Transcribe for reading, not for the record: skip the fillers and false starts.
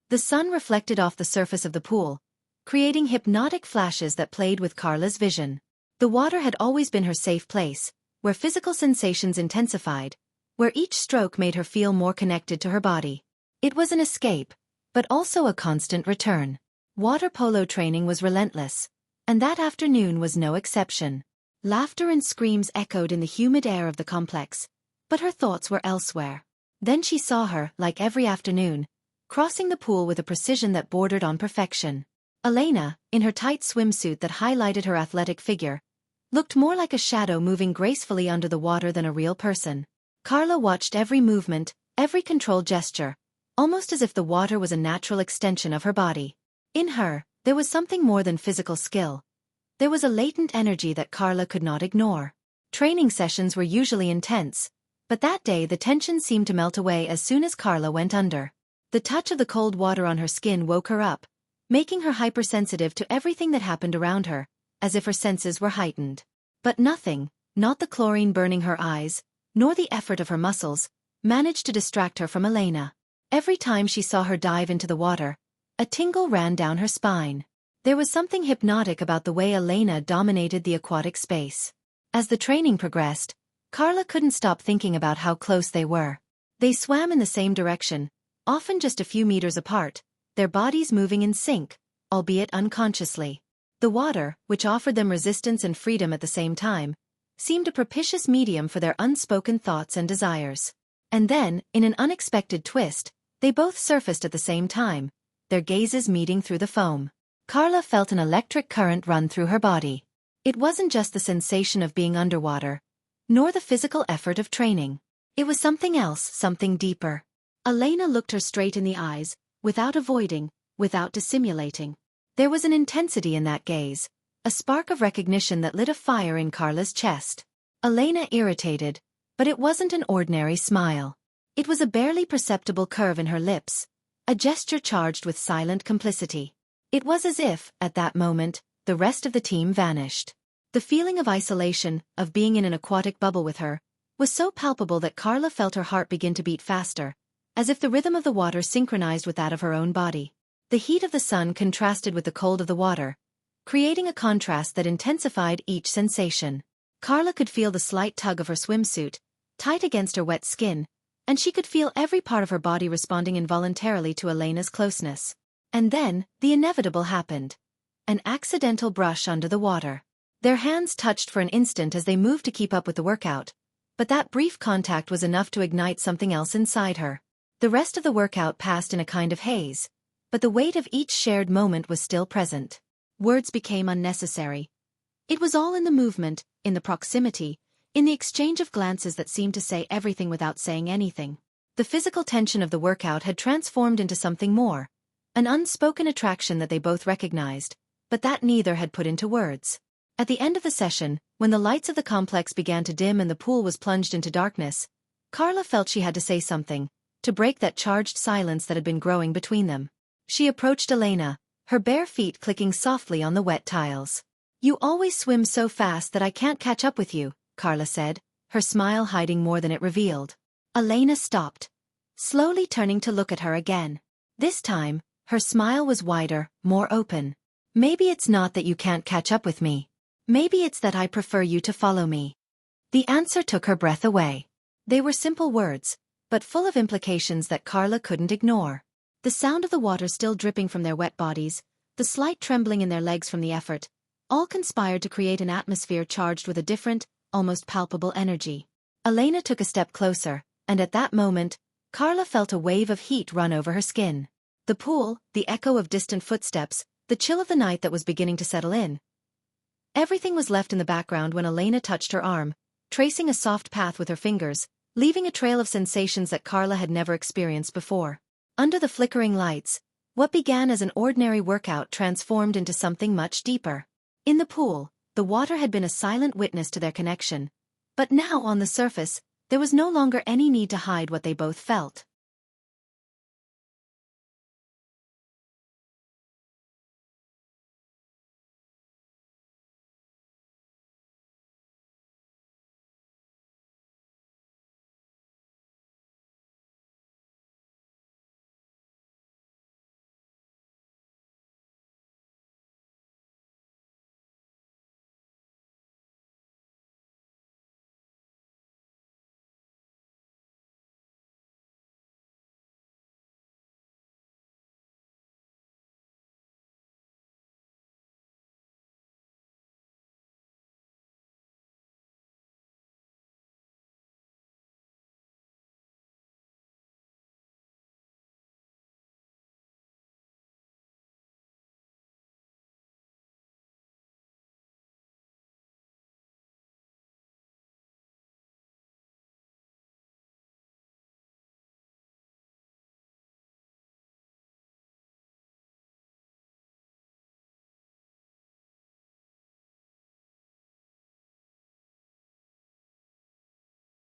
The sun reflected off the surface of the pool, creating hypnotic flashes that played with Carla's vision. The water had always been her safe place, where physical sensations intensified, where each stroke made her feel more connected to her body. It was an escape, but also a constant return. Water polo training was relentless, and that afternoon was no exception. Laughter and screams echoed in the humid air of the complex, but her thoughts were elsewhere. Then she saw her, like every afternoon, crossing the pool with a precision that bordered on perfection. Elena, in her tight swimsuit that highlighted her athletic figure, looked more like a shadow moving gracefully under the water than a real person. Carla watched every movement, every controlled gesture, almost as if the water was a natural extension of her body. In her, there was something more than physical skill. There was a latent energy that Carla could not ignore. Training sessions were usually intense, but that day the tension seemed to melt away as soon as Carla went under. The touch of the cold water on her skin woke her up, making her hypersensitive to everything that happened around her, as if her senses were heightened. But nothing, not the chlorine burning her eyes, nor the effort of her muscles, managed to distract her from Elena. Every time she saw her dive into the water, a tingle ran down her spine. There was something hypnotic about the way Elena dominated the aquatic space. As the training progressed, Carla couldn't stop thinking about how close they were. They swam in the same direction, often just a few meters apart, their bodies moving in sync, albeit unconsciously. The water, which offered them resistance and freedom at the same time, seemed a propitious medium for their unspoken thoughts and desires. And then, in an unexpected twist, they both surfaced at the same time, their gazes meeting through the foam. Carla felt an electric current run through her body. It wasn't just the sensation of being underwater, nor the physical effort of training. It was something else, something deeper. Elena looked her straight in the eyes, without avoiding, without dissimulating. There was an intensity in that gaze, a spark of recognition that lit a fire in Carla's chest. Elena irritated, but it wasn't an ordinary smile. It was a barely perceptible curve in her lips, a gesture charged with silent complicity. It was as if, at that moment, the rest of the team vanished. The feeling of isolation, of being in an aquatic bubble with her, was so palpable that Carla felt her heart begin to beat faster, as if the rhythm of the water synchronized with that of her own body. The heat of the sun contrasted with the cold of the water, creating a contrast that intensified each sensation. Carla could feel the slight tug of her swimsuit, tight against her wet skin, and she could feel every part of her body responding involuntarily to Elena's closeness. And then, the inevitable happened. An accidental brush under the water. Their hands touched for an instant as they moved to keep up with the workout, but that brief contact was enough to ignite something else inside her. The rest of the workout passed in a kind of haze, but the weight of each shared moment was still present. Words became unnecessary. It was all in the movement, in the proximity, in the exchange of glances that seemed to say everything without saying anything. The physical tension of the workout had transformed into something more, an unspoken attraction that they both recognized, but that neither had put into words. At the end of the session, when the lights of the complex began to dim and the pool was plunged into darkness, Carla felt she had to say something, to break that charged silence that had been growing between them. She approached Elena, her bare feet clicking softly on the wet tiles. "You always swim so fast that I can't catch up with you," Carla said, her smile hiding more than it revealed. Elena stopped, slowly turning to look at her again. This time, her smile was wider, more open. "Maybe it's not that you can't catch up with me. Maybe it's that I prefer you to follow me." The answer took her breath away. They were simple words, but full of implications that Carla couldn't ignore. The sound of the water still dripping from their wet bodies, the slight trembling in their legs from the effort, all conspired to create an atmosphere charged with a different, almost palpable energy. Elena took a step closer, and at that moment, Carla felt a wave of heat run over her skin. The pool, the echo of distant footsteps, the chill of the night that was beginning to settle in. Everything was left in the background when Elena touched her arm, tracing a soft path with her fingers, leaving a trail of sensations that Carla had never experienced before. Under the flickering lights, what began as an ordinary workout transformed into something much deeper. In the pool, the water had been a silent witness to their connection, but now on the surface, there was no longer any need to hide what they both felt.